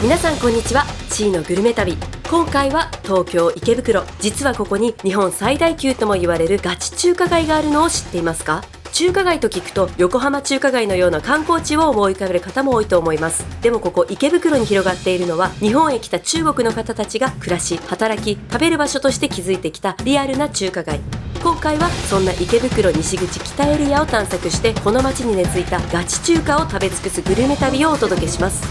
皆さんこんにちは。地位のグルメ旅。今回は東京池袋。実はここに日本最大級とも言われるガチ中華街があるのを知っていますか？中華街と聞くと横浜中華街のような観光地を思い浮かべる方も多いと思います。でもここ池袋に広がっているのは日本へ来た中国の方たちが暮らし、働き、食べる場所として築いてきたリアルな中華街。今回はそんな池袋西口北エリアを探索して、この街に根付いたガチ中華を食べ尽くすグルメ旅をお届けします。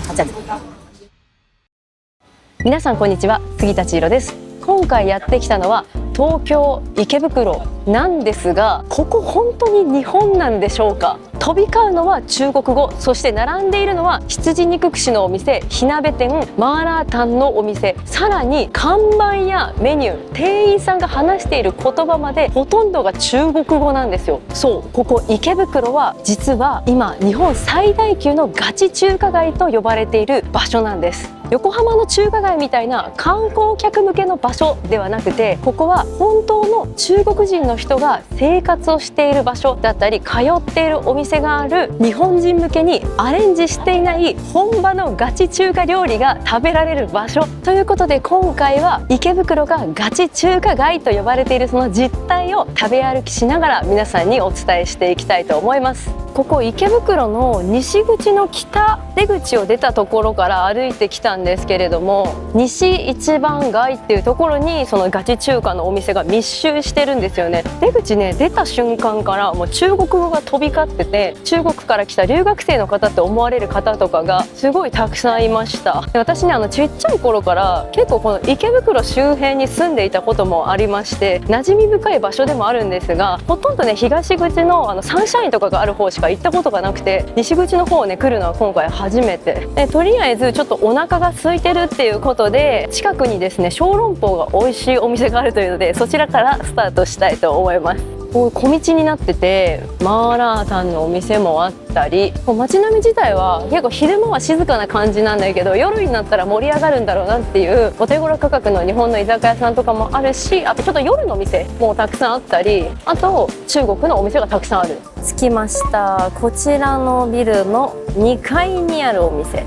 皆さんこんにちは、杉田千尋です。今回やってきたのは東京池袋なんですが、ここ本当に日本なんでしょうか？飛び交うのは中国語、そして並んでいるのは羊肉串のお店、火鍋店、マーラータンのお店、さらに看板やメニュー、店員さんが話している言葉までほとんどが中国語なんですよ。そう、ここ池袋は実は今日本最大級のガチ中華街と呼ばれている場所なんです。横浜の中華街みたいな観光客向けの場所ではなくて、ここは本当の中国人の人が生活をしている場所だったり、通っているお店がある、日本人向けにアレンジしていない本場のガチ中華料理が食べられる場所ということで、今回は池袋がガチ中華街と呼ばれているその実態を食べ歩きしながら皆さんにお伝えしていきたいと思います。ここ池袋の西口の北出口を出たところから歩いてきたんですけれども、西一番街っていうところにそのガチ中華のお店が密集してるんですよね。出口ね、出た瞬間からもう中国語が飛び交ってて、中国から来た留学生の方って思われる方とかがすごいたくさんいました。で、私ね、ちっちゃい頃から結構この池袋周辺に住んでいたこともありまして、馴染み深い場所でもあるんですが、ほとんどね、東口のサンシャインとかがある方しか行ったことがなくて、西口の方をね来るのは今回初めてで、とりあえずちょっとお腹が空いてるっていうことで、近くにですね小籠包が美味しいお店があるというので、そちらからスタートしたいと思います。こう小道になってて、マーラータンのお店もあったり、街並み自体は結構昼間は静かな感じなんだけど、夜になったら盛り上がるんだろうなっていうお手頃価格の日本の居酒屋さんとかもあるし、あとちょっと夜の店もたくさんあったり、あと中国のお店がたくさんある。着きました。こちらのビルの2階にあるお店。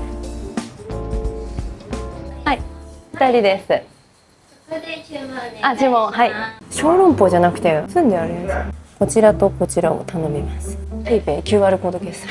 はい、2人です。あ、注文、はい。小籠包じゃなくて包んであるやつ。こちらとこちらを頼みます。PayPay QR コード決済。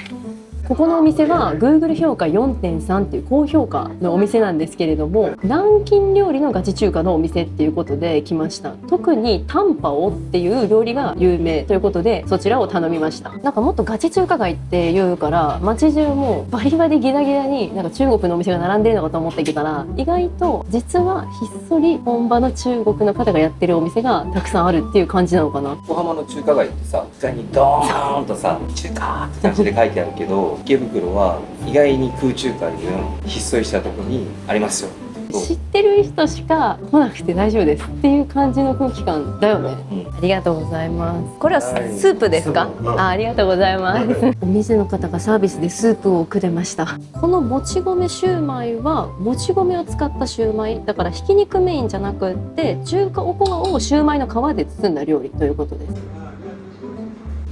ここのお店は Google 評価 4.3 っていう高評価のお店なんですけれども、南京料理のガチ中華のお店っていうことで来ました。特にタンパオっていう料理が有名ということで、そちらを頼みました。なんかもっとガチ中華街っていうから街中もバリバリギラギラになんか中国のお店が並んでるのかと思ってきたら、意外と実はひっそり本場の中国の方がやってるお店がたくさんあるっていう感じなのかな。横浜の中華街ってさ、下にドーンとさ中華って感じで書いてあるけど、池袋は意外に空中華にひっそりしたところにありますよ。知ってる人しか来なくて大丈夫ですっていう感じの空気感だよね、ありがとうございます。これはスープですか？ありがとうございますお店の方がサービスでスープをくれました。このもち米シューマイはもち米を使ったシューマイだから、ひき肉メインじゃなくって中華おこわをシューマイの皮で包んだ料理ということです。い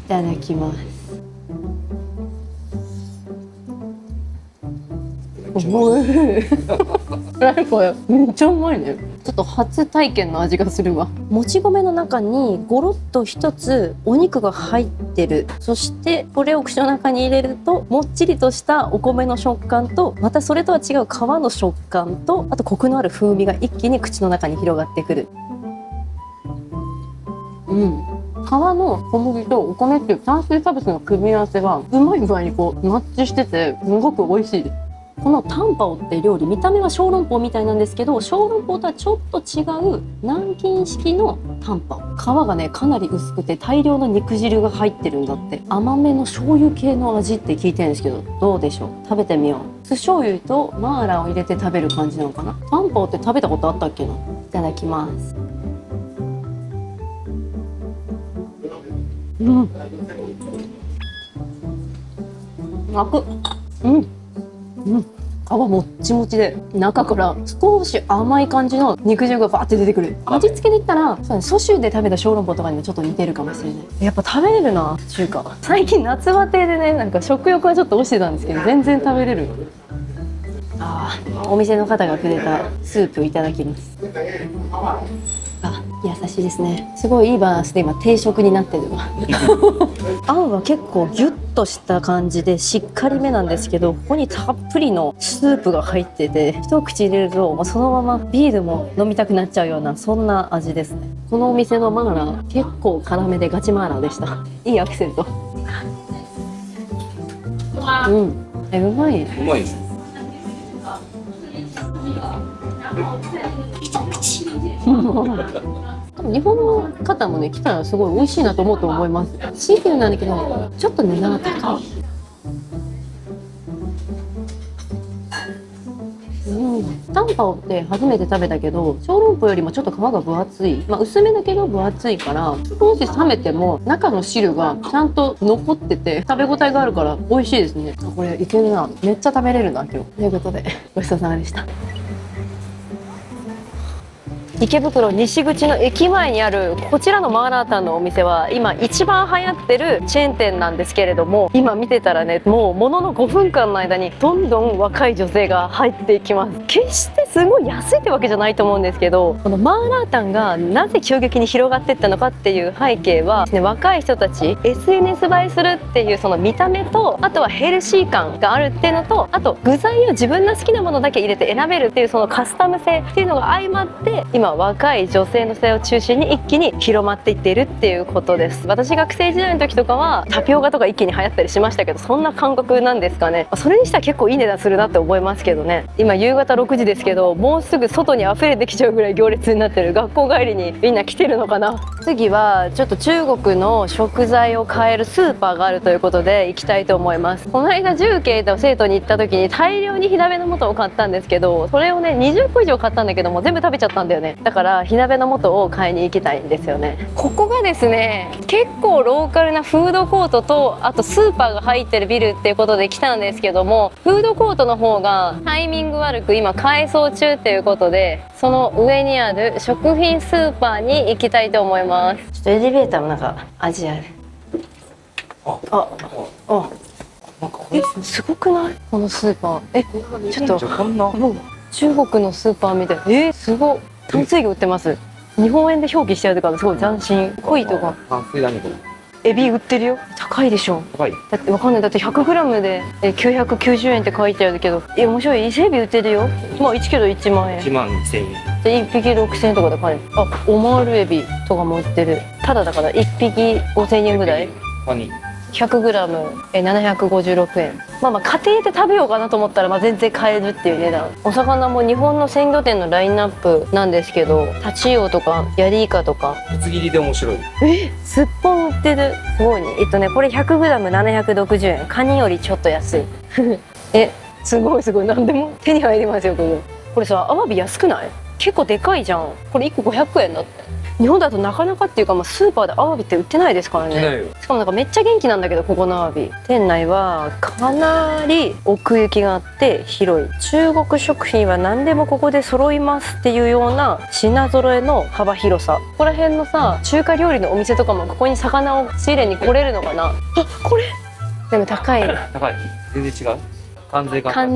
ただきます。何これ、めっちゃうまいね。ちょっと初体験の味がするわ。もち米の中にゴロッと一つお肉が入ってる。そしてこれを口の中に入れると、もっちりとしたお米の食感と、またそれとは違う皮の食感と、あとコクのある風味が一気に口の中に広がってくる。皮の小麦とお米っていう炭水化物の組み合わせがうまい具合にこうマッチしてて、すごく美味しいです。このタンパオって料理、見た目は小籠包みたいなんですけど、小籠包とはちょっと違う南京式のタンパオ。皮がねかなり薄くて大量の肉汁が入ってるんだって。甘めの醤油系の味って聞いてるんですけど、どうでしょう。食べてみよう。酢醤油とマーラーを入れて食べる感じなのかな。タンパオって食べたことあったっけな。いただきます。焼く。皮もっちもちで、中から少し甘い感じの肉汁がバーって出てくる。味付けで言ったら蘇州で食べた小籠包とかにもちょっと似てるかもしれない。やっぱ食べれるな、中華。最近夏バテでね、なんか食欲はちょっと落ちてたんですけど、全然食べれる。あお店の方がくれたスープをいただきます。あ、優しいですね。すごいいいバランスで今定食になってるわ。あんは結構ギュッとした感じでしっかりめなんですけど、ここにたっぷりのスープが入ってて、一口入れるともうそのままビールも飲みたくなっちゃうような、そんな味ですね。このお店のマーラー結構辛めでガチマーラーでした。いいアクセント。うん、うまい。うまいです。日本の方もね来たらすごい美味しいなと思うと思います。シーフードなんだけどちょっと値段が高い。タンパオって初めて食べたけど小籠包よりもちょっと皮が分厚い、薄めだけど分厚いから少し冷めても中の汁がちゃんと残ってて食べ応えがあるから美味しいですね。これいけるな、めっちゃ食べれるな今日ということでごちそうさまでした。池袋西口の駅前にあるこちらのマーラータンのお店は今一番流行ってるチェーン店なんですけれども、今見てたらねもうものの5分間の間にどんどん若い女性が入っていきます。決してすごい安いってわけじゃないと思うんですけど、このマーラータンがなぜ急激に広がっていったのかっていう背景は、ね、若い人たち SNS 映えするっていうその見た目と、あとはヘルシー感があるっていうのと、あと具材を自分の好きなものだけ入れて選べるっていうそのカスタム性っていうのが相まって今若い女性の性を中心に一気に広まっていっているっていうことです。私学生時代の時とかはタピオカとか一気に流行ったりしましたけど、そんな感覚なんですかね。それにしては結構いい値段するなって思いますけどね。今夕方6時ですけど、もうすぐ外に溢れてきちゃうぐらい行列になってる。学校帰りにみんな来てるのかな。次はちょっと中国の食材を買えるスーパーがあるということで行きたいと思います。この間重慶と生徒に行った時に大量に火鍋の素を買ったんですけど、それをね20個以上買ったんだけども全部食べちゃったんだよね。だから火鍋の素を買いに行きたいんですよね。ここがですね結構ローカルなフードコートと、あとスーパーが入ってるビルっていうことで来たんですけども、フードコートの方がタイミング悪く今改装中っていうことで、その上にある食品スーパーに行きたいと思います。ちょっとエレベーターもなんか味ある。なんかすごくないこのスーパー。ちょっとこんなもう中国のスーパーみたい。すごい淡水魚売ってます。日本円で表記してあるからすごい斬新。鯉とか淡水だねこれ。エビ売ってるよ。高いでしょ。高い。だってわかんない。だって 100g で990円って書いてあるけど、面白い。伊勢エビ売ってるよ。1キロ1万円1万2000円。で1匹6000円とかで買える。オマールエビとかも売ってる。ただだから1匹5000円ぐらい。ここに 100g756 円。家庭で食べようかなと思ったら全然買えるっていう値段。お魚も日本の鮮魚店のラインナップなんですけど、タチウオとかヤリイカとかぶつ切りで面白い。すっぽん売ってる。すごいね。これ 100g760 円。カニよりちょっと安い。すごいすごい。何でも手に入りますよこれ。これさ、アワビ安くない？結構でかいじゃん。これ1個500円だって。日本だとなかなかっていうか、スーパーでアワビって売ってないですからね。しかもなんかめっちゃ元気なんだけど、ここのアワビ。店内はかなり奥行きがあって広い。中国食品は何でもここで揃いますっていうような品揃えの幅広さ。ここら辺のさ、中華料理のお店とかもここに魚を仕入れに来れるのかな。これでも高い。高い。全然違う。関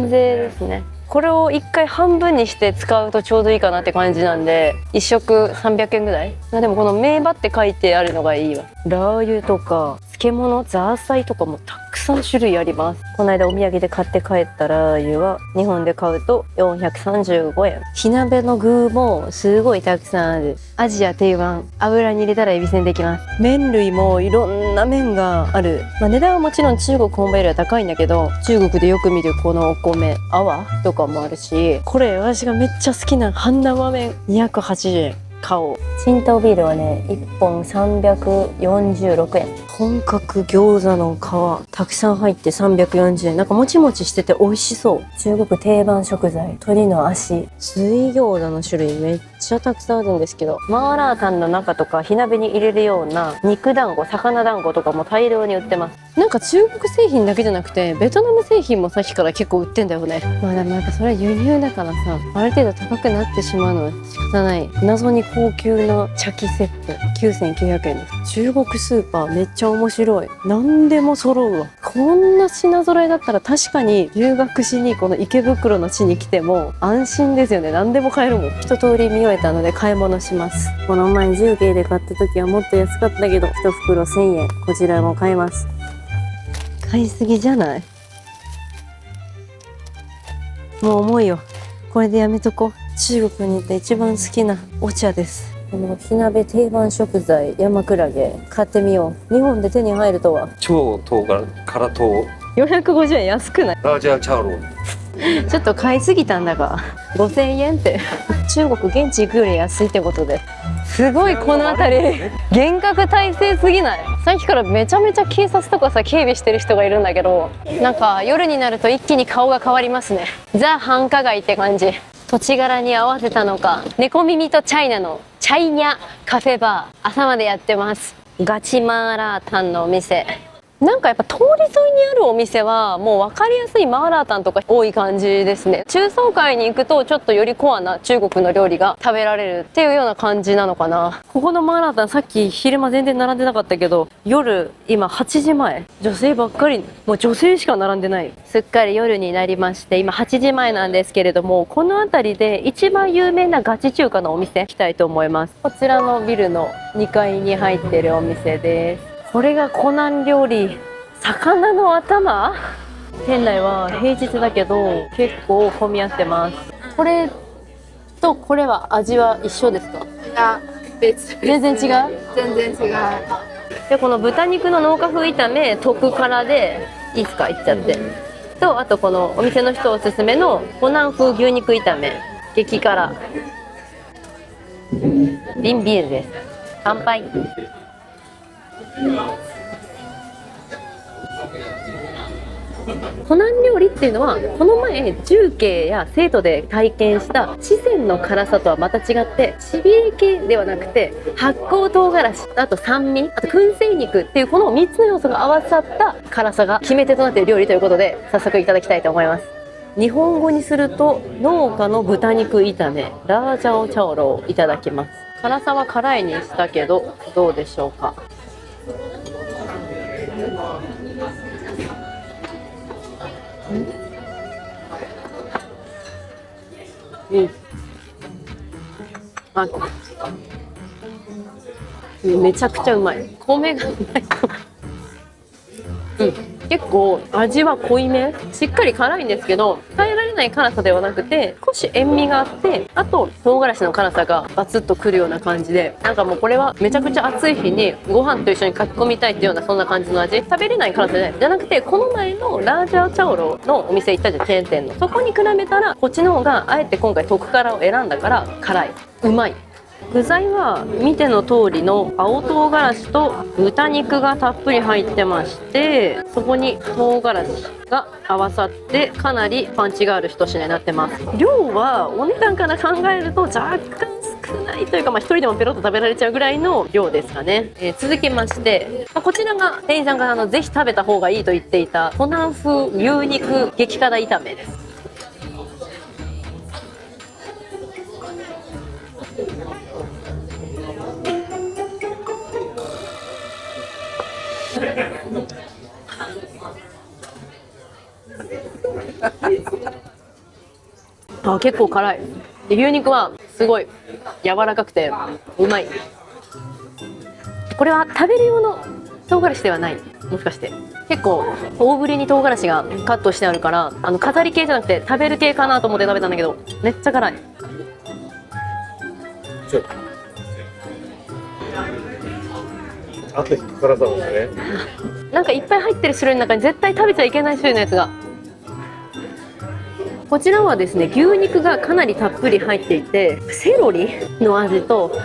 税ですね。これを1回半分にして使うとちょうどいいかなって感じなんで、1食300円ぐらい。でもこの名場って書いてあるのがいいわ。ラー油とか漬物、ザーサイとかもたくさん種類あります。この間お土産で買って帰ったラー油は日本で買うと435円。火鍋の具もすごいたくさんある。アジア定番、油に入れたらエビせんできます。麺類もいろんな麺がある。値段はもちろん中国本場よりは高いんだけど、中国でよく見るこのお米アワとかもあるし、これ私がめっちゃ好きな半生麺280円。買おう。青島ビールはね1本346円。本格餃子の皮たくさん入って340円。なんかもちもちしてて美味しそう。中国定番食材、鶏の足。水餃子の種類めっちゃたくさんあるんですけど、マーラータンの中とか火鍋に入れるような肉団子、魚団子とかも大量に売ってます。なんか中国製品だけじゃなくてベトナム製品もさっきから結構売ってんだよね。でもやっぱそれは輸入だからさ、ある程度高くなってしまうのは仕方ない。謎に高級な茶器セット9900円です。中国スーパーめっちゃ面白い。何でも揃うわ。こんな品揃えだったら確かに留学しにこの池袋の地に来ても安心ですよね。何でも買えるもん。一通り見終えたので買い物します。この前重慶で買った時はもっと安かったけど、一袋1000円。こちらも買います。買いすぎじゃない？もう重いよ。これでやめとこう。中国に行って一番好きなお茶です。この火鍋定番食材山クラゲ買ってみよう。日本で手に入るとは。超唐辛唐450円安くない？ラージャーチャーロー。ちょっと買いすぎたんだが5000円って中国現地行くより安いってことで、すごいこの辺り厳格体制すぎない？さっきからめちゃめちゃ警察とかさ警備してる人がいるんだけど、なんか夜になると一気に顔が変わりますね。ザ繁華街って感じ。土地柄に合わせたのか、猫耳とチャイナのチャイニャカフェバー朝までやってます。ガチマーラータンのお店。なんかやっぱ通り沿いにあるお店はもう分かりやすいマーラータンとか多い感じですね。中華街に行くとちょっとよりコアな中国の料理が食べられるっていうような感じなのかな。ここのマーラータンさっき昼間全然並んでなかったけど、夜今8時前、女性ばっかり、もう女性しか並んでない。すっかり夜になりまして今8時前なんですけれども、この辺りで一番有名なガチ中華のお店行きたいと思います。こちらのビルの2階に入ってるお店です。これが湖南料理、魚の頭。店内は平日だけど結構混み合ってます。これとこれは味は一緒ですか？全然違う。全然違う。でこの豚肉の農家風炒め特辛でいいですか、いっちゃって、とあとこのお店の人おすすめの湖南風牛肉炒め激辛瓶ビールです。乾杯。湖南料理っていうのはこの前重慶や成都で体験した四川の辛さとはまた違って、しびれ系ではなくて発酵唐辛子、あと酸味、あと燻製肉っていうこの3つの要素が合わさった辛さが決め手となっている料理ということで、早速いただきたいと思います。日本語にすると農家の豚肉炒めラージャオチャオロをいただきます。辛さは辛いにしたけどどうでしょうか。あ、めちゃくちゃうまい。米がうまい。結構味は濃いめ、しっかり辛いんですけど耐えられない辛さではなくて少し塩味があって、あと唐辛子の辛さがバツッとくるような感じで、なんかもうこれはめちゃくちゃ暑い日にご飯と一緒にかき込みたいっていうようなそんな感じの味。食べれない辛さじゃなくて、この前のラージャオチャオロのお店行ったじゃん、チェーン店の。そこに比べたらこっちの方があえて今回特辛を選んだから辛い、うまい。具材は見ての通りの青唐辛子と豚肉がたっぷり入ってまして、そこに唐辛子が合わさってかなりパンチがある一品になってます。量はお値段から考えると若干少ないというか、一人でもペロッと食べられちゃうぐらいの量ですかね。続きまして、こちらが店員さんがぜひ食べた方がいいと言っていた湖南風牛肉激辛炒めです。結構辛い。で牛肉はすごい柔らかくてうまい。これは食べる用の唐辛子ではない。もしかして結構大ぶりに唐辛子がカットしてあるから、飾り系じゃなくて食べる系かなと思って食べたんだけど、めっちゃ辛い。あと辛さですね。なんかいっぱい入ってる種類の中に絶対食べちゃいけない種類のやつが。こちらはですね、牛肉がかなりたっぷり入っていて、セロリの味と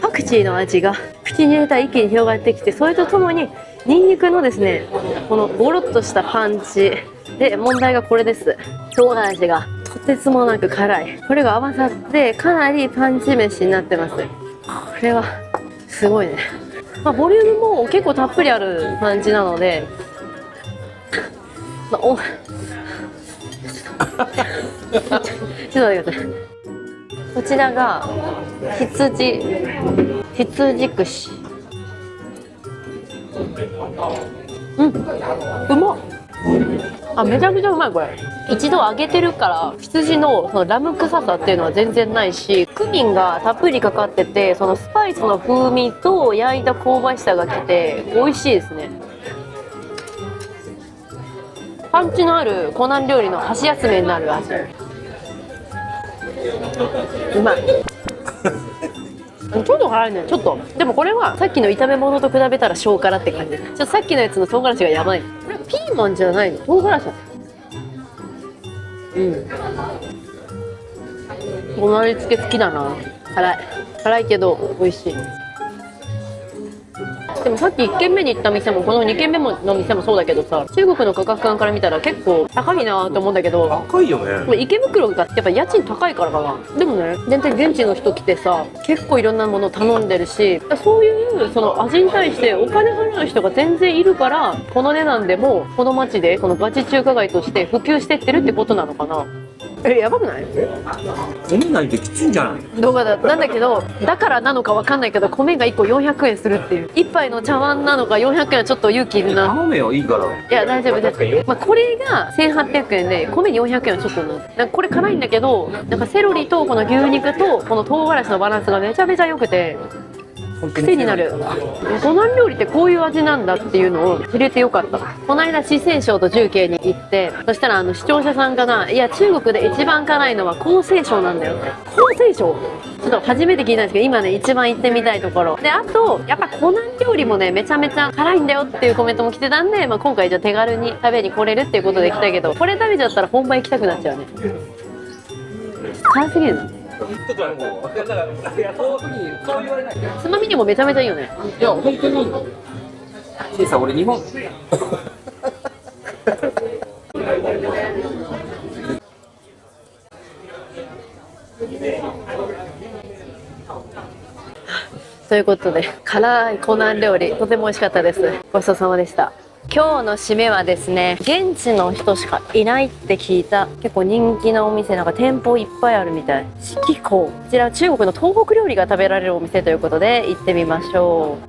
パクチーの味が口に入れたら一気に広がってきて、それとともにニンニクのですね、このゴロッとしたパンチで、問題がこれです。唐辛子がとてつもなく辛い。これが合わさってかなりパンチ飯になってます。これはすごいね。ボリュームも結構たっぷりある感じなので、ちょっと待ってください。こちらが羊串。うん、うまっ。あ、めちゃくちゃうまいこれ。一度揚げてるから羊のそのラム臭さっていうのは全然ないし、クミンがたっぷりかかってて、そのスパイスの風味と焼いた香ばしさがきて美味しいですね。パンチのある湖南料理の箸休めになる味。うまい。ちょっと辛いね、ちょっと。でもこれはさっきの炒め物と比べたら小辛って感じ。ちょっとさっきのやつの唐辛子がやばい。これピーマンじゃないの、唐辛子だ。うん。この味付け好きだな。辛い。辛いけど美味しい。でもさっき1軒目に行った店もこの2軒目の店もそうだけどさ、中国の価格感から見たら結構高いなと思うんだけど、高いよね。池袋がやっぱ家賃高いからかな。でもね、全然現地の人来てさ、結構いろんなもの頼んでるし、そういうその味に対してお金払う人が全然いるから、この値段でもこの街でこのガチ中華街として普及してってるってことなのかな。やばくない？米ないときついんじゃない？動画だなんだけど、だからなのかわかんないけど、米が1個400円するっていう。1杯の茶碗なのか400円はちょっと勇気いるな。頼めよ、いいから。いや大丈夫です。まあ、これが1800円で米400円はちょっとなんかこれ辛いんだけど、なんかセロリとこの牛肉とこの唐辛子のバランスがめちゃめちゃ良くて癖になる。湖南料理ってこういう味なんだっていうのを知れてよかった。この間四川省と重慶に行って、そしたら視聴者さんがな、いや中国で一番辛いのは江西省なんだよって。江西省ちょっと初めて聞いたんですけど、今ね一番行ってみたいところで、あとやっぱ湖南料理もねめちゃめちゃ辛いんだよっていうコメントも来てたんで、まあ、今回じゃあ手軽に食べに来れるっていうことで来たけど、これ食べちゃったら本場行きたくなっちゃうね。辛すぎるの。つまみにもめちゃめちゃいいよね。いや、本当に。シーさん、俺日本。ということで、辛い湖南料理とても美味しかったです。ごちそうさまでした。今日の締めはですね、現地の人しかいないって聞いた結構人気なお店、なんか店舗いっぱいあるみたい。四季香、こちらは中国の東北料理が食べられるお店ということで行ってみましょう。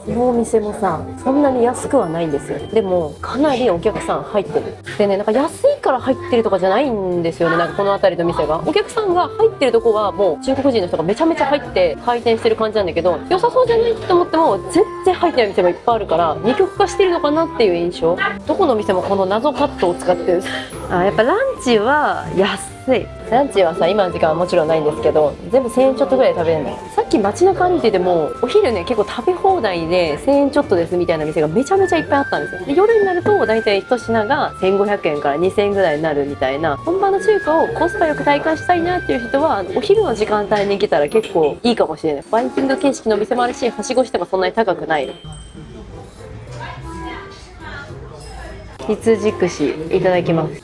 このお店もさ、そんなに安くはないんですよ。でもかなりお客さん入ってる。でね、なんか安いから入ってるとかじゃないんですよね。なんかこの辺りの店がお客さんが入ってるとこはもう中国人の人がめちゃめちゃ入って開店してる感じなんだけど、良さそうじゃないと思っても全然入ってない店がいっぱいあるから二極化してるのかなっていう印象。どこの店もこの謎カットを使ってる。やっぱランチは安い。ランチはさ、今の時間はもちろんないんですけど、全部1000円ちょっとぐらいで食べれるの。さっき街中歩いててもお昼ね、結構食べ放題で1000円ちょっとですみたいな店がめちゃめちゃいっぱいあったんですよ。で夜になると大体一品が1500円から2000円ぐらいになるみたいな、本場の中華をコスパよく体感したいなっていう人はお昼の時間帯に来たら結構いいかもしれない。バイキング形式の店もあるし、はしごしてもそんなに高くない。羊串いただきます。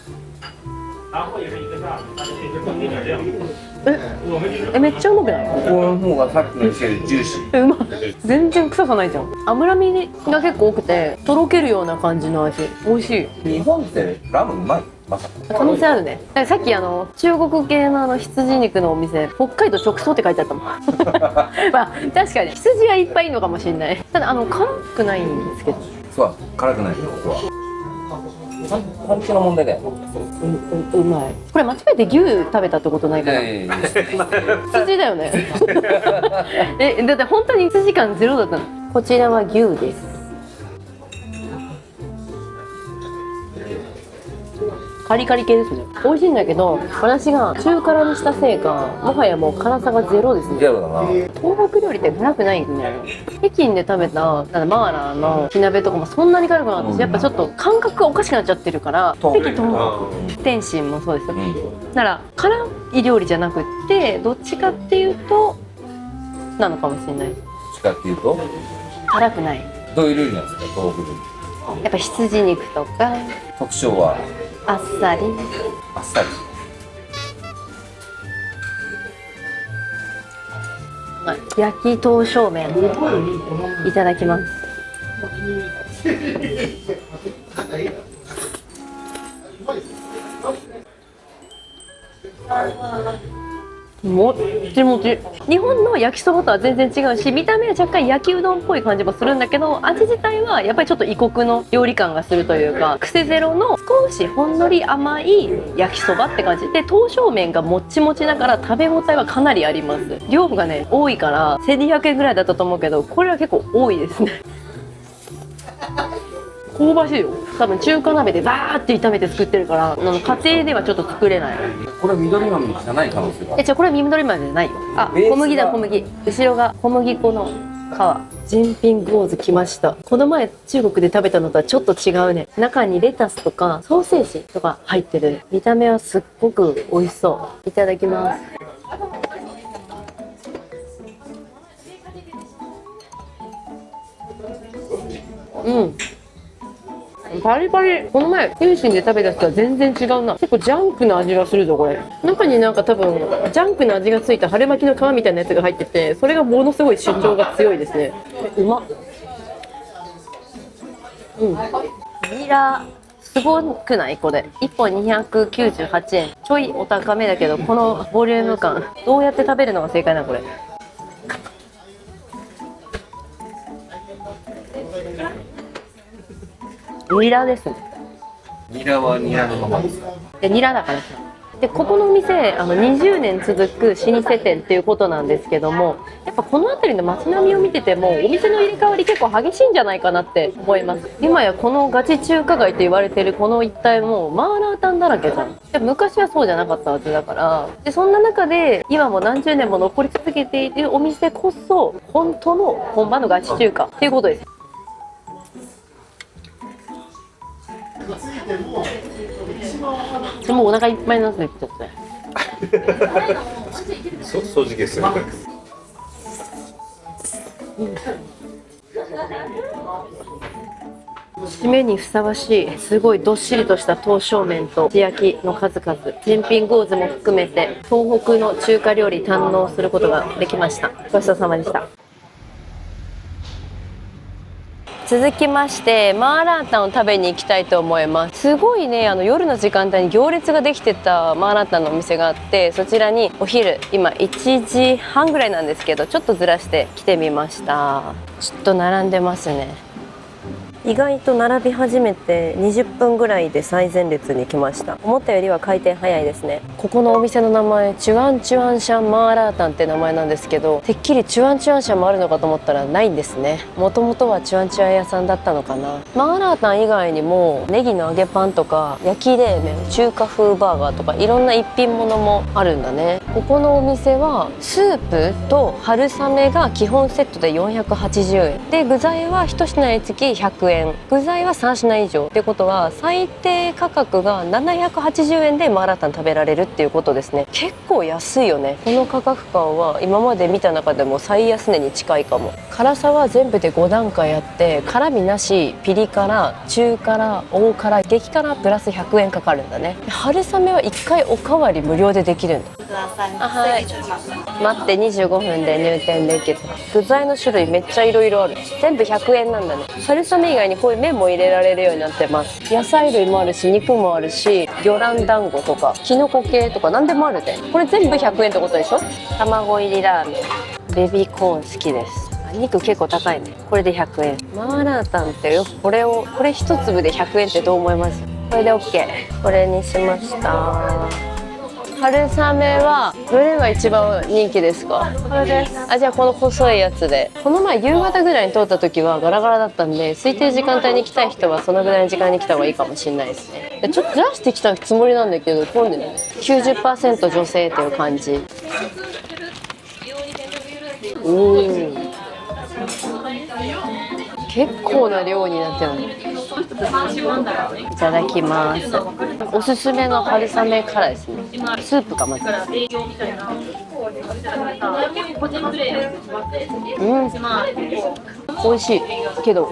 めっちゃうまくない？この方がさっきの店よりジューシー。うまい。全然臭さないじゃん。脂身が結構多くてとろけるような感じの味。美味しい。日本ってラムうまい？まさか。可能性あるね。だからさっき中国系の羊肉のお店、北海道直送って書いてあったもん。まあ確かに羊はいっぱいいるのかもしれない。ただ辛くないんですけど。そう辛くないよ、ここは。パンチの問題だよ。うまい。これ間違えて牛食べたってことないかな。羊だよね。だって本当に羊感ゼロだったの。こちらは牛です。カリカリ系ですね。美味しいんだけど、私が中辛にしたせいか、もはやもう辛さがゼロですね。ゼロだな。東北料理って辛くないんだよ。北京で食べたマーラーの火鍋とかもそんなに辛くなかったし、やっぱちょっと感覚がおかしくなっちゃってるから、北京と天津もそうですよ。なら辛い料理じゃなくって、どっちかっていうとなのかもしれない。どっちかっていうと辛くない。どういう料理なんですか、東北料理？やっぱ羊肉とか。特徴はあっさり。あっさり。焼き刀削麺いただきます。もっちもち。日本の焼きそばとは全然違うし、見た目は若干焼きうどんっぽい感じもするんだけど、味自体はやっぱりちょっと異国の料理感がするというか、癖ゼロの少しほんのり甘い焼きそばって感じで、刀削麺がもっちもちだから食べ応えはかなりあります。量がね多いから1200円ぐらいだったと思うけど、これは結構多いですね。香ばしいよ。多分中華鍋でバーって炒めて作ってるから、家庭ではちょっと作れない。これは緑豆じゃない可能性が。これは緑豆じゃないよ。あ、小麦だ小麦。後ろが小麦粉の皮。ジピンゴーズ来ました。この前中国で食べたのとはちょっと違うね。中にレタスとかソーセージとか入ってる。見た目はすっごく美味しそう。いただきます。うん。パリパリ。この前天津で食べた人は全然違うな。結構ジャンクな味がするぞこれ。中になんか多分ジャンクな味がついた春巻きの皮みたいなやつが入ってて、それがものすごい主張が強いですね。うまっ。ニラすごくない？これ1本298円。ちょいお高めだけど、このボリューム感どうやって食べるのが正解なのこれ。ニラですね。ニラはニラのままですか？ニラだからさ。でここのお店20年続く老舗店っていうことなんですけども、やっぱこの辺りの街並みを見ててもお店の入れ替わり結構激しいんじゃないかなって思います。今やこのガチ中華街と言われてるこの一帯もマーラータンだらけじゃん。で昔はそうじゃなかったはずだから、でそんな中で今も何十年も残り続けているお店こそ本当の本場のガチ中華っていうことです。もうお腹いっぱいになってきちゃって。掃除機ですよね。締めにふさわしいすごいどっしりとした刀削麺と素焼きの数々、ジピンゴーズも含めて東北の中華料理堪能することができました。ごちそうさまでした。続きましてマーラータンを食べに行きたいと思います。すごいね、夜の時間帯に行列ができてたマーラータンのお店があって、そちらにお昼今1時半ぐらいなんですけど、ちょっとずらして来てみました。ちょっと並んでますね。意外と並び始めて20分ぐらいで最前列に来ました。思ったよりは回転早いですね。ここのお店の名前チュアンチュアンシャンマーラータンって名前なんですけど、てっきりチュアンチュアンシャンもあるのかと思ったらないんですね。もともとはチュアンチュアン屋さんだったのかな。マーラータン以外にもネギの揚げパンとか焼き冷麺、中華風バーガーとかいろんな一品物もあるんだね。ここのお店はスープと春雨が基本セットで480円で、具材は1品につき100円、具材は3品以上ってことは最低価格が780円でマーラータン食べられるっていうことですね。結構安いよね。この価格感は今まで見た中でも最安値に近いかも。辛さは全部で5段階あって、辛味なし、ピリ辛、中辛、大辛、激辛プラス100円かかるんだね。春雨は1回おかわり無料でできるんだ。あ、はい、待って25分で入店できる。具材の種類めっちゃいろいろある。全部100円なんだね。春雨以外にこういう麺も入れられるようになってます。野菜類もあるし、肉もあるし、魚卵団子とかきのこ系とか何でもあるで。これ全部100円ってことでしょ。卵入りラーメン、ベビーコーン好きです。肉結構高いね。これで100円。マーラータンってよ、これ一粒で100円ってどう思います？これで OK。 これにしました。春雨はどれが一番人気ですか？これです。あ、じゃあこの細いやつで。この前夕方ぐらいに通った時はガラガラだったんで、空いてる時間帯に来たい人はそのぐらいの時間に来た方がいいかもしれないですね。ちょっとずらしてきたつもりなんだけど、混んでる。90% 女性っていう感じ。結構な量になってる。いただきます。おすすめの春雨からですね。スープかまず。美味しいけど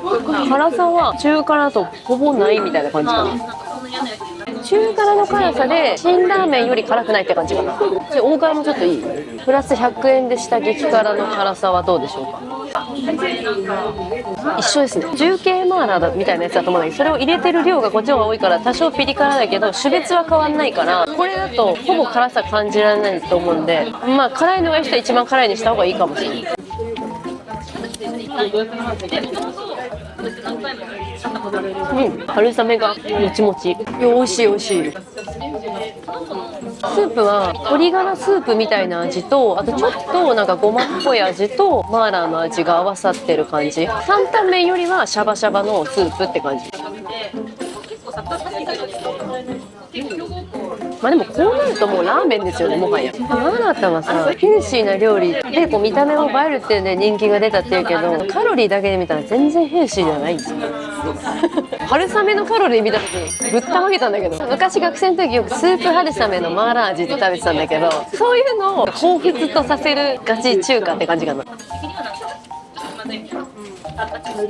辛さは中辛とほぼないみたいな感じかな。中辛の辛さで辛ラーメンより辛くないって感じかな。大辛もちょっといい？プラス100円でした激辛の辛さはどうでしょうか？一緒ですね。重慶マーラーだみたいなやつだと思うんだけど、それを入れてる量がこっちの方が多いから多少ピリ辛だけど種別は変わんないから、これだとほぼ辛さ感じられないと思うんで、まあ辛いのがいい人は一番辛いにした方がいいかもしれない。春雨がもちもち。美味しい美味しい。スープは鶏ガラスープみたいな味と、あとちょっとなんかごまっぽい味とマーラーの味が合わさってる感じ。担々麺よりはシャバシャバのスープって感じ。まあでもこうなるともうラーメンですよね、もはや。マーラータンはさ、ヘルシーな料理でこう見た目も映えるっていうんで人気が出たっていうけど、カロリーだけで見たら全然ヘルシーではないんですよ。春雨のカロリー見た時ぶったまげたんだけど、昔学生の時よくスープ春雨のマーラー味って食べてたんだけど、そういうのを彷彿とさせるガチ中華って感じかな。ス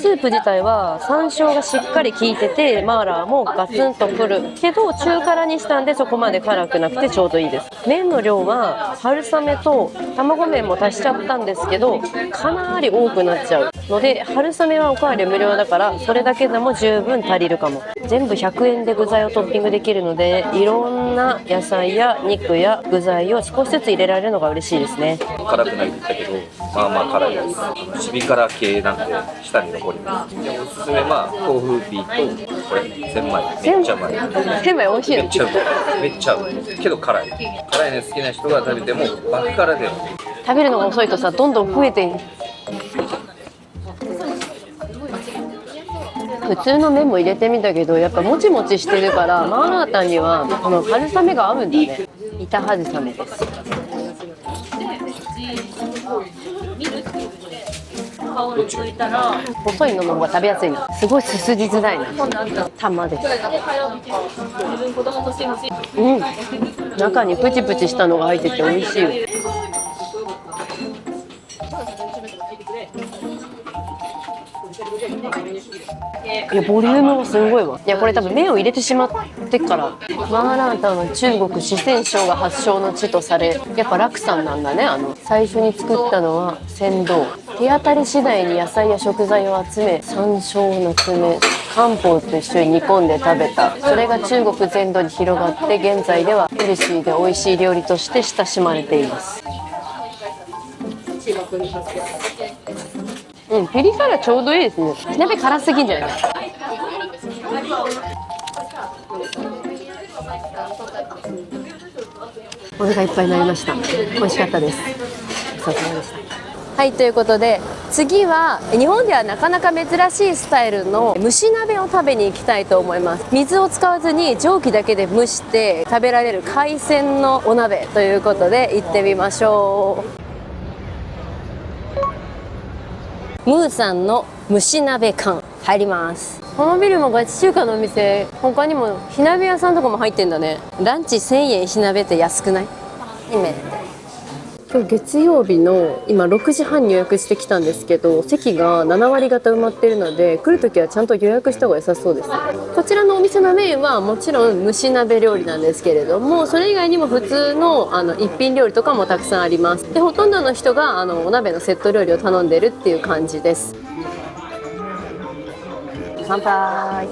ープ自体は山椒がしっかり効いてて、マーラーもガツンとくるけど中辛にしたんでそこまで辛くなくてちょうどいいです。麺の量は春雨と卵麺も足しちゃったんですけど、かなり多くなっちゃうので、春雨はおかわり無料だからそれだけでも十分足りるかも。全部100円で具材をトッピングできるので、いろんな野菜や肉や具材を少しずつ入れられるのが嬉しいですね。辛くないって言ったけど、まあまあ辛いです。シビ辛系なんで下に残ります。でおすすめは豆腐ピーとこれゼンマイ、めっちゃうまい。ゼンマイ美味しいの？めっちゃうまい。めっちゃうまいけど辛い。辛いの好きな人が食べてもバカ辛でも食べるのが遅いとさ、どんどん増えている。普通の麺も入れてみたけど、やっぱもちもちしてるからマーラータンにはこの春雨が合うんだね。板春雨です。細いのの方が食べやすいな。すごいすすりづらいな。玉です。中にプチプチしたのが入ってて美味しい。いやボリュームもすごいわ。いやこれ多分麺を入れてしまってから。マーラータンは中国四川省が発祥の地とされ、やっぱ楽さんなんだね。最初に作ったのは船頭。手当たり次第に野菜や食材を集め、山椒の爪、漢方と一緒に煮込んで食べた。それが中国全土に広がって、現在ではヘルシーで美味しい料理として親しまれています。ピリ辛ちょうどいいですね。鍋辛すぎんじゃない？お腹いっぱいになりました。美味しかったです。ごちそうさまでした。はい、ということで次は日本ではなかなか珍しいスタイルの蒸し鍋を食べに行きたいと思います。水を使わずに蒸気だけで蒸して食べられる海鮮のお鍋ということで行ってみましょう。ムーさんの蒸し鍋館入ります。このビルもガチ中華のお店、他にも火鍋屋さんとかも入ってんだね。ランチ1000円火鍋って安くない？今日月曜日の今6時半に予約してきたんですけど、席が7割方埋まってるので来るときはちゃんと予約した方が良さそうです。こちらのお店のメインはもちろん蒸し鍋料理なんですけれども、それ以外にも普通の一品料理とかもたくさんあります。でほとんどの人がお鍋のセット料理を頼んでるっていう感じです。乾杯。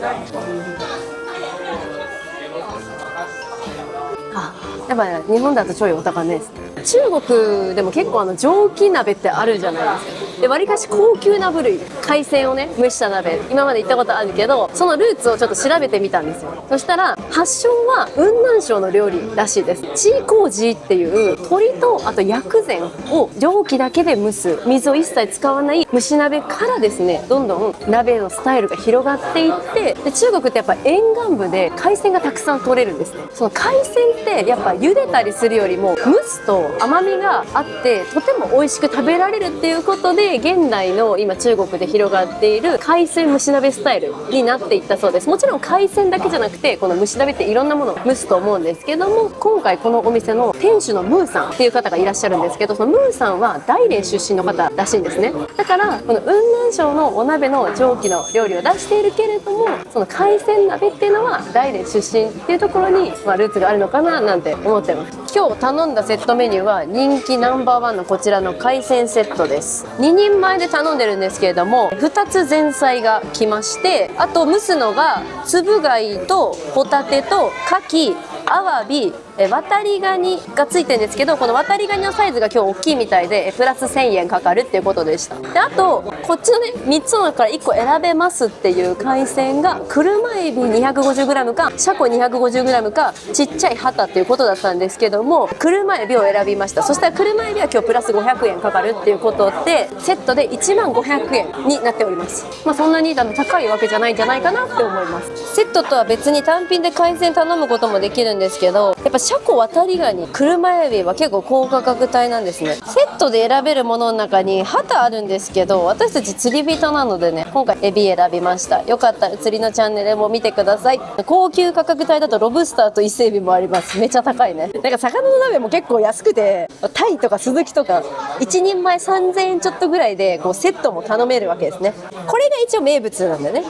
やっぱ日本だとちょいお高めですね。中国でも結構蒸気鍋ってあるじゃないですか。でわりかし高級な部類、海鮮をね蒸した鍋、今まで行ったことあるけど、そのルーツをちょっと調べてみたんですよ。そしたら発祥は雲南省の料理らしいです。チーコージーっていう鶏とあと薬膳を蒸気だけで蒸す、水を一切使わない蒸し鍋からですね、どんどん鍋のスタイルが広がっていって、で中国ってやっぱ沿岸部で海鮮がたくさん取れるんですね。その海鮮ってやっぱ茹でたりするよりも蒸すと甘みがあってとても美味しく食べられるっていうことで、て現代の今中国で広がっている海鮮蒸し鍋スタイルになっていったそうです。もちろん海鮮だけじゃなくてこの蒸し鍋っていろんなものを蒸すと思うんですけども、今回このお店の店主のムーさんっていう方がいらっしゃるんですけど、そのムーさんは大連出身の方らしいんですね。だからこの雲南省のお鍋の蒸気の料理を出しているけれども、その海鮮鍋っていうのは大連出身っていうところに、ルーツがあるのかななんて思ってます。今日頼んだセットメニューは人気ナンバーワンのこちらの海鮮セットです。2人前で頼んでるんですけれども、2つ前菜が来まして、あと蒸すのがつぶ貝とホタテと牡蠣、アワビ、渡りガニがついてるんですけど、この渡りガニのサイズが今日大きいみたいでプラス1000円かかるっていうことでした。であとこっちのね3つの中から1個選べますっていう海鮮が車エビ 250g かシャコ 250g かちっちゃいハタっていうことだったんですけども、車エビを選びました。そしたら車エビは今日プラス500円かかるっていうことでセットで1万500円になっております。そんなに高いわけじゃないんじゃないかなって思います。セットとは別に単品で海鮮頼むこともできるんですけど、やっぱシャコ、渡りガニ、車エビは結構高価格帯なんですね。セットで選べるものの中にハタあるんですけど、私たち釣り人なのでね、今回エビ選びました。よかったら釣りのチャンネルも見てください。高級価格帯だとロブスターと伊勢エビもあります。めっちゃ高いね。魚の鍋も結構安くて、タイとかスズキとか1人前3000円ちょっとぐらいでこうセットも頼めるわけですね。これが一応名物なんだよね。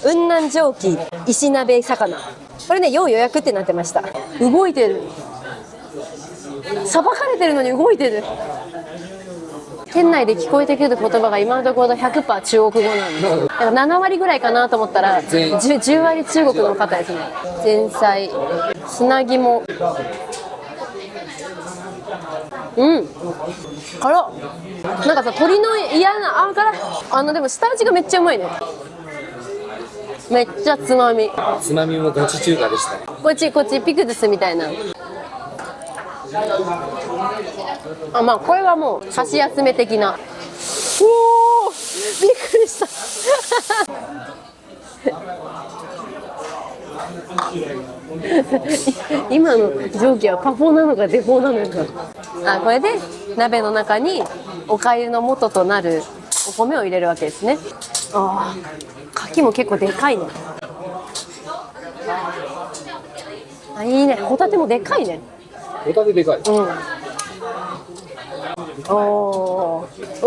雲南蒸気石鍋魚、これね要予約ってなってました。動いてる、さばかれてるのに動いてる。店内で聞こえてくる言葉が今のところ 100% 中国語なんです。だから7割ぐらいかなと思ったら 10割中国の方ですね。前菜砂肝、辛っ。さ鶏の嫌な辛でも下味がめっちゃうまいね。めっちゃつまみもガチ中華でしたね。こっちピクルスみたいな。これはもう箸休め的な。おお、びっくりした今の蒸気はパフォなのかデフォなのか。これで鍋の中におかゆの素となるお米を入れるわけですね。牡蠣も結構でかいね。いいね。ホタテもでかいね。ホタテでかい。う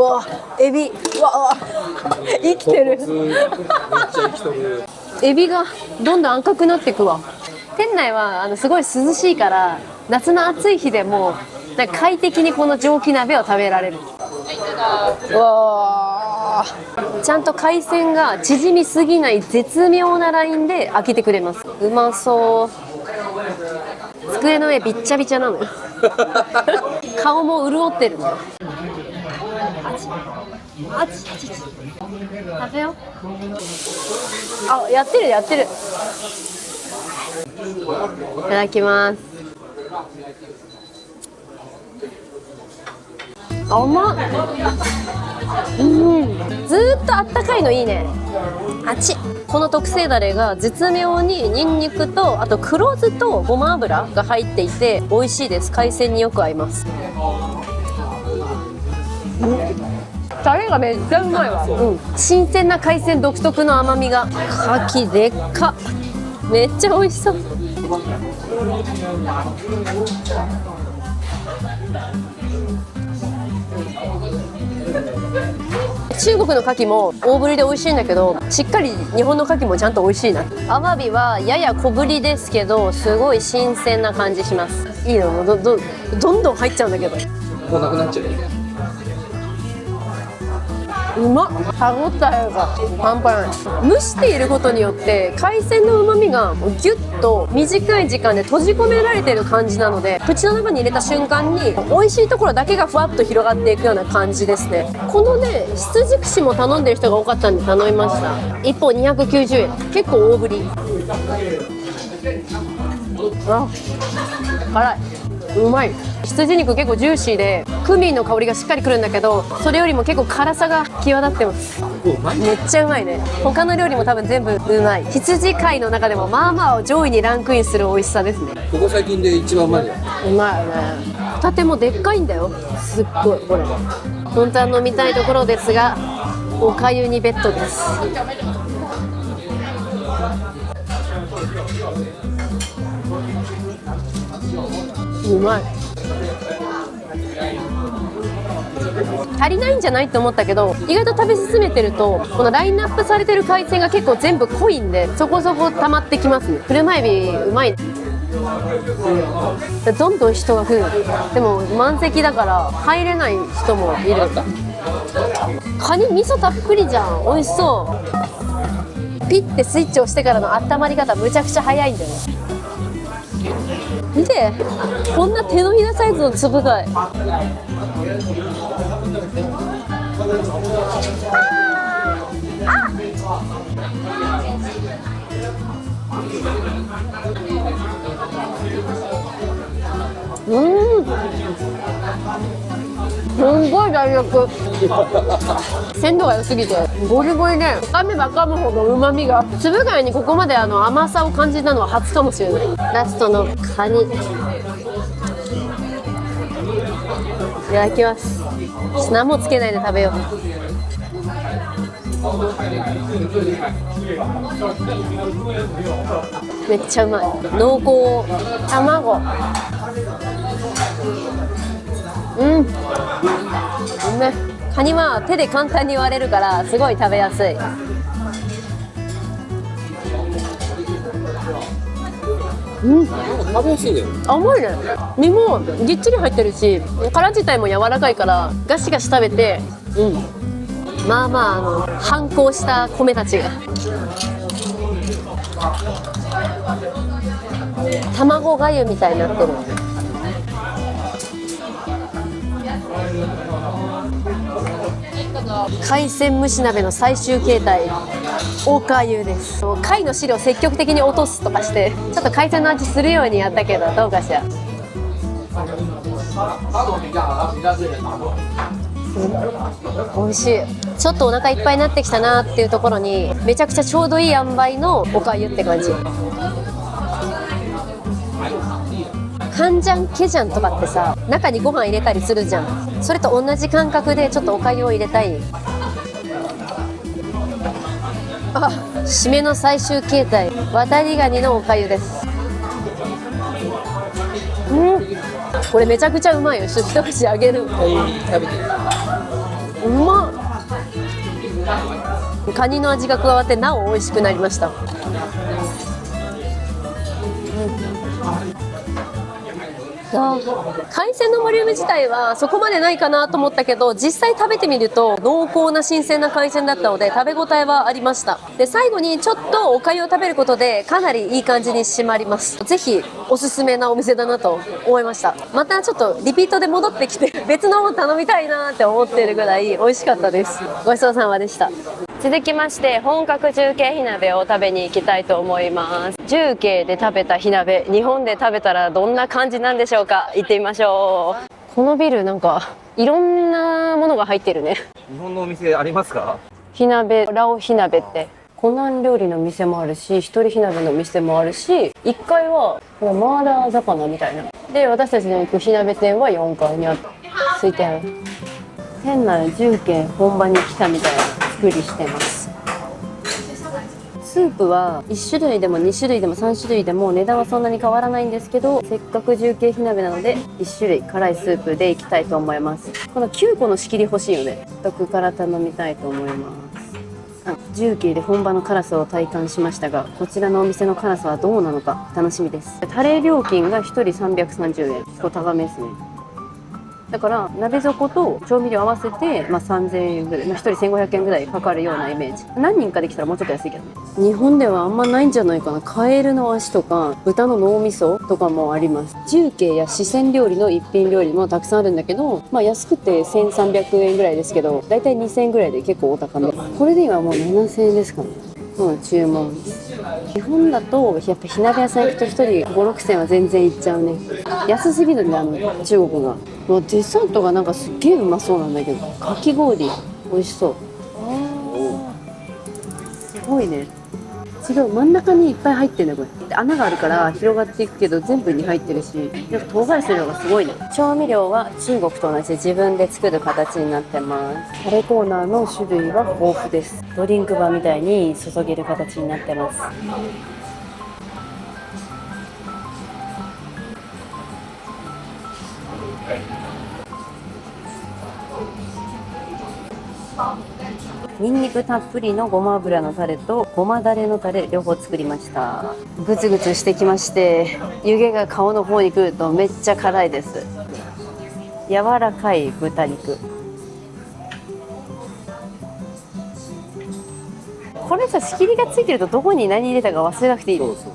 わ、エビ、生きてる。めっちゃ生きとる。エビがどんどん赤くなっていくわ。店内はすごい涼しいから夏の暑い日でも快適にこの蒸気鍋を食べられる。うわー、ちゃんと海鮮が縮みすぎない絶妙なラインで開けてくれます。うまそう。机の上びっちゃびちゃなのよ顔も潤ってるのよ。食べよう。やってる。いただきます。甘っ。ずーっとあったかいのいいね。この特製だれが絶妙にニンニクとあと黒酢とごま油が入っていて美味しいです。海鮮によく合います。タレがめっちゃうまいわ。新鮮な海鮮独特の甘みが。牡蠣でっか、めっちゃ美味しそう。中国の牡蠣も大ぶりで美味しいんだけど、しっかり日本の牡蠣もちゃんと美味しいな。アワビはやや小ぶりですけどすごい新鮮な感じします。いいの、どんどん入っちゃうんだけど。もうなくなっちゃう。うまっ。歯ごたえが半端ない。蒸していることによって海鮮の旨味がギュッと短い時間で閉じ込められている感じなので、口の中に入れた瞬間に美味しいところだけがふわっと広がっていくような感じですね。このね羊串も頼んでる人が多かったんで頼みました。1本290円、結構大ぶり。辛い、うまい。羊肉結構ジューシーでクミンの香りがしっかりくるんだけど、それよりも結構辛さが際立ってます。構うまい。めっちゃうまいね。他の料理も多分全部うまい。羊界の中でもまあまあ上位にランクインする美味しさですね。ここ最近で一番うまいよ。うまいよね。ホタテもでっかいんだよ。すっごいこれ。本当は飲みたいところですが、おかゆにベッドです。うまい。足りないんじゃないと思ったけど、意外と食べ進めてるとこのラインナップされてる海鮮が結構全部濃いんで、そこそこ溜まってきますね。車エビうまい、どんどん人が来る。でも満席だから入れない人もいる。カニ味噌たっぷりじゃん。美味しそう。ピッてスイッチ押してからの温まり方むちゃくちゃ早いんだよね。見て、こんな手のひらサイズの粒貝。すんごい弾力。鮮度が良すぎてゴリゴリで、噛めば噛むほどうまみが。粒貝にここまで甘さを感じたのは初かもしれない。ラストのカニ、いただきます。何もつけないで食べよう。めっちゃうまい。濃厚。卵、うめ。カニは手で簡単に割れるからすごい食べやすい。食べやすいね。甘いね。身もぎっちり入ってるし、殻自体も柔らかいからガシガシ食べて、まあまあ反抗した米たちが。卵がゆみたいになってる。海鮮蒸し鍋の最終形態、おかゆです。貝の汁を積極的に落とすとかしてちょっと海鮮の味するようにやったけど、どうかしら。美味しい。ちょっとお腹いっぱいになってきたなっていうところにめちゃくちゃちょうどいい塩梅のおかゆって感じ。カンジャンケジャンとかってさ、中にご飯入れたりするじゃん。それと同じ感覚でちょっとおかゆを入れたい。あ、締めの最終形態、渡りガニのおかゆです。これめちゃくちゃうまいよ。一口あげる。食べて。うまっ。カニの味が加わってなお美味しくなりました。海鮮のボリューム自体はそこまでないかなと思ったけど、実際食べてみると濃厚な新鮮な海鮮だったので食べ応えはありました。で、最後にちょっとおかゆを食べることでかなりいい感じに締まります。ぜひおすすめなお店だなと思いました。またちょっとリピートで戻ってきて別のもの頼みたいなって思ってるぐらい美味しかったです。ごちそうさまでした。続きまして本格重慶火鍋を食べに行きたいと思います。重慶で食べた火鍋、日本で食べたらどんな感じなんでしょうか。行ってみましょう。このビルなんかいろんなものが入ってるね。日本のお店ありますか？火鍋、ラオ火鍋って湖南料理の店もあるし、一人火鍋の店もあるし、1階はマーラー魚みたいな。で、私たちの行く火鍋店は4階にあって、空いてある。店内重慶本場に来たみたいな作りしてます。スープは1種類でも2種類でも3種類でも値段はそんなに変わらないんですけど、せっかく重慶火鍋なので1種類辛いスープでいきたいと思います。この9個の仕切り欲しいよね。特辛頼みたいと思います。重慶で本場の辛さを体感しましたが、こちらのお店の辛さはどうなのか楽しみです。タレ料金が1人330円、結構高めですね。だから鍋底と調味料合わせて、3000円ぐらい、1人1500円ぐらいかかるようなイメージ。何人かできたらもうちょっと安いけどね。日本ではあんまないんじゃないかな。カエルの足とか豚の脳みそとかもあります。重慶や四川料理の一品料理もたくさんあるんだけど、安くて1300円ぐらいですけど、だいたい2000円ぐらいで結構お高め。これで今もう7000円ですかね。注文。日本だとやっぱ火鍋屋さん行くと1人5、6000円は全然いっちゃうね。安すぎるんで、中国が。デザートがなんかすっげえうまそうなんだけど、かき氷美味しそう。ごいね。違う、真ん中にいっぱい入ってんだこれ。で穴があるから広がっていくけど全部に入ってるし、なんか唐辛子の量がすごいね。調味料は中国と同じで自分で作る形になってます。タレコーナーの種類は豊富です。ドリンクバーみたいに注げる形になってます。ニンニクたっぷりのごま油のタレとごまだれのタレ両方作りました。グツグツしてきまして、湯気が顔の方に来るとめっちゃ辛いです。柔らかい豚肉。これさ、仕切りがついてるとどこに何入れたか忘れなくていい。そうそう。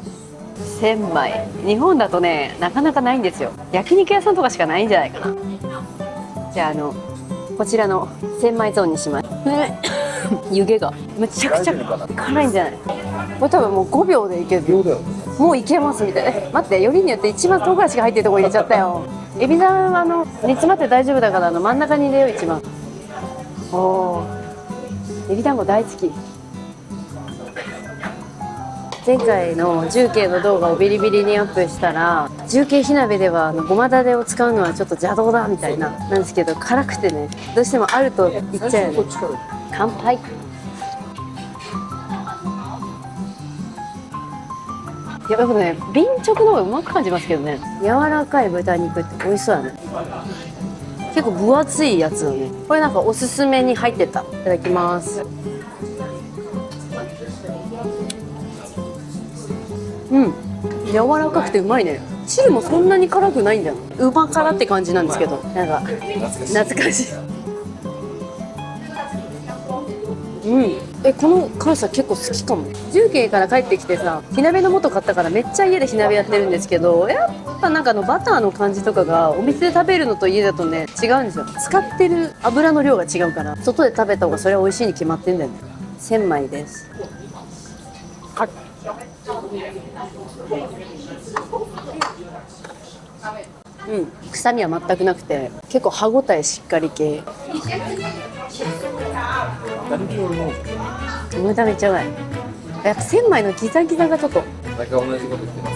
千枚。日本だとね、なかなかないんですよ。焼肉屋さんとかしかないんじゃないかな。じゃあこちらの千枚ゾーンにします。湯気がめちゃくちゃ辛いんじゃない？これ多分もう5秒でいける。もういけますみたいな。待って、よりによって一番唐辛子が入ってるとこ入れちゃったよ。エビダンは煮詰まって大丈夫だから真ん中に入れよう一番。おー、エビ団子大好き。前回の重慶の動画をビリビリにアップしたら、重慶火鍋ではごまだれを使うのはちょっと邪道だみたいななんですけど、辛くてね、どうしてもあると言っちゃうよね。乾杯。いや、やっぱね、瓶直の方がうまく感じますけどね。柔らかい豚肉って美味しそうだね。結構分厚いやつだね。これなんかおすすめに入ってた。いただきます。うん、柔らかくてうまいね。汁もそんなに辛くないんだよ。うま辛って感じなんですけど、なんか懐かしい。うん、この辛さ結構好きかも。重慶から帰ってきてさ、火鍋の素買ったからめっちゃ家で火鍋やってるんですけど、やっぱなんかバターの感じとかがお店で食べるのと家だとね違うんですよ。使ってる油の量が違うから、外で食べた方がそれは美味しいに決まってんだよね。千枚です。あ、うん、臭みは全くなくて結構歯ごたえしっかり系。豚めっちゃうまい。やっぱ千枚のギザギザがちょっと。毎回同じこと言ってます。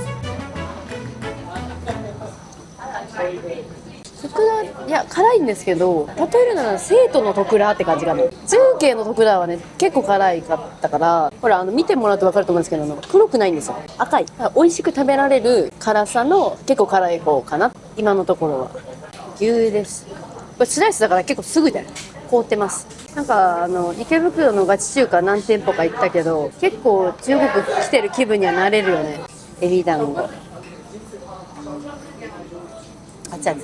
特ラ、いや辛いんですけど、例えるなら生徒の特ラって感じかな。重慶の特ラはね結構辛いかったから、ほら見てもらうと分かると思うんですけど黒くないんですよ。赤い。美味しく食べられる辛さの結構辛い方かな今のところは。牛です。これスライスだから結構すぐだよ。凍ってます。なんか池袋のガチ中華何店舗か行ったけど、結構中国来てる気分にはなれるよね。エビ団子。あっちゃん。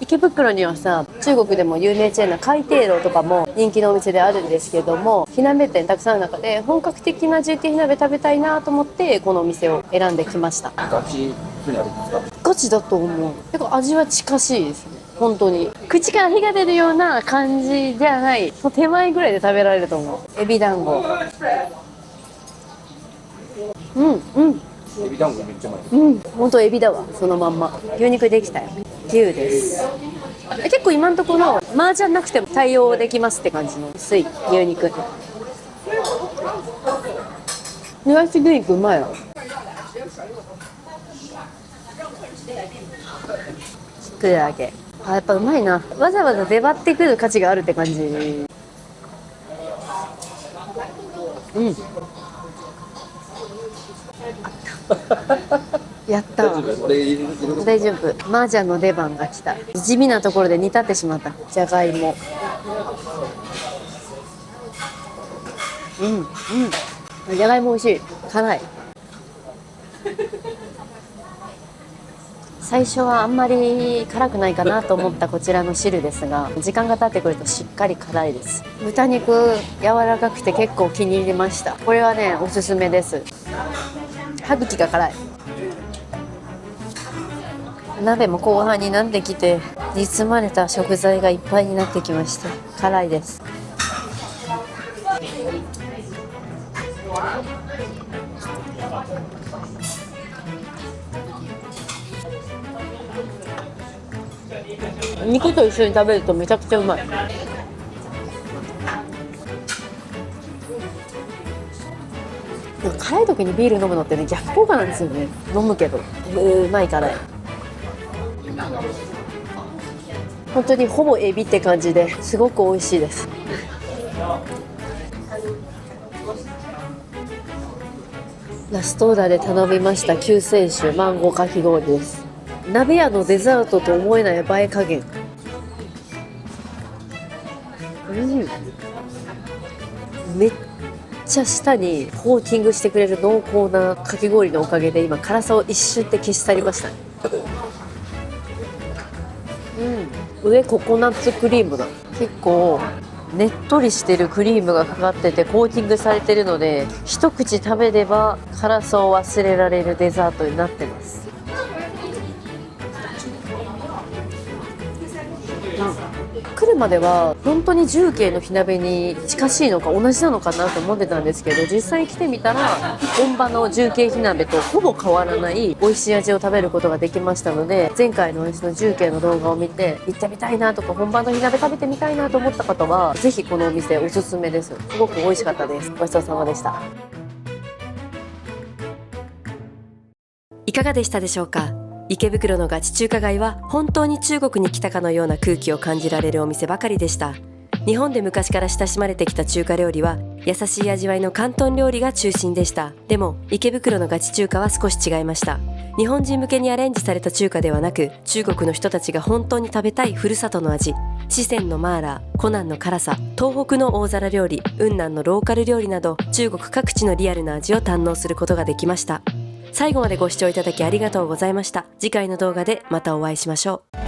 池袋にはさ、中国でも有名チェーンな海底楼とかも人気のお店であるんですけども、火鍋店たくさんある中で本格的な重慶火鍋食べたいなと思ってこのお店を選んできました。ガチにあるんですか？ガチだと思う。結構味は近しいですね。本当に口から火が出るような感じじゃない、その手前ぐらいで食べられると思う。エビ団子。うんうん。エビ団子めっちゃうまい。うん、本当エビだわ、そのまんま。牛肉できたよ。牛です。結構今のところ麻雀なくても対応できますって感じの薄い牛肉。煮干し牛肉うまいわ。きくらげ。あ、やっぱうまいな。わざわざ出張ってくる価値があるって感じ。うん。やったわ。大丈夫。麻雀の出番が来た。地味なところで煮立ってしまった。じゃがいも。うんうん。じゃがいも美味しい。辛い。最初はあんまり辛くないかなと思ったこちらの汁ですが、時間が経ってくるとしっかり辛いです。豚肉柔らかくて結構気に入りました。これはねおすすめです。歯茎が辛い。鍋も後半になってきて煮詰まれた食材がいっぱいになってきました。辛いです。肉と一緒に食べるとめちゃくちゃうまい。辛い時にビール飲むのってね、逆効果なんですよね。飲むけどうまいから。本当にほぼエビって感じですごく美味しいです。ラストオーダーで頼みました救世主マンゴーかき氷です。鍋屋のデザートと思えない映え加減。めっちゃ舌にコーティングしてくれる濃厚なかき氷のおかげで今辛さを一瞬で消し去りましたね。上ココナッツクリームだ。結構ねっとりしてるクリームがかかっててコーティングされてるので、一口食べれば辛さを忘れられるデザートになってます。来るまでは本当に重慶の火鍋に近しいのか同じなのかなと思ってたんですけど、実際来てみたら本場の重慶火鍋とほぼ変わらない美味しい味を食べることができましたので、前回の私の重慶の動画を見て行ってみたいなとか本場の火鍋食べてみたいなと思った方はぜひこのお店おすすめです。すごく美味しかったです。ごちそうさまでした。いかがでしたでしょうか。池袋のガチ中華街は本当に中国に来たかのような空気を感じられるお店ばかりでした。日本で昔から親しまれてきた中華料理は優しい味わいの広東料理が中心でした。でも池袋のガチ中華は少し違いました。日本人向けにアレンジされた中華ではなく、中国の人たちが本当に食べたいふるさとの味、四川のマーラー、湖南の辛さ、東北の大皿料理、雲南のローカル料理など中国各地のリアルな味を堪能することができました。最後までご視聴いただきありがとうございました。次回の動画でまたお会いしましょう。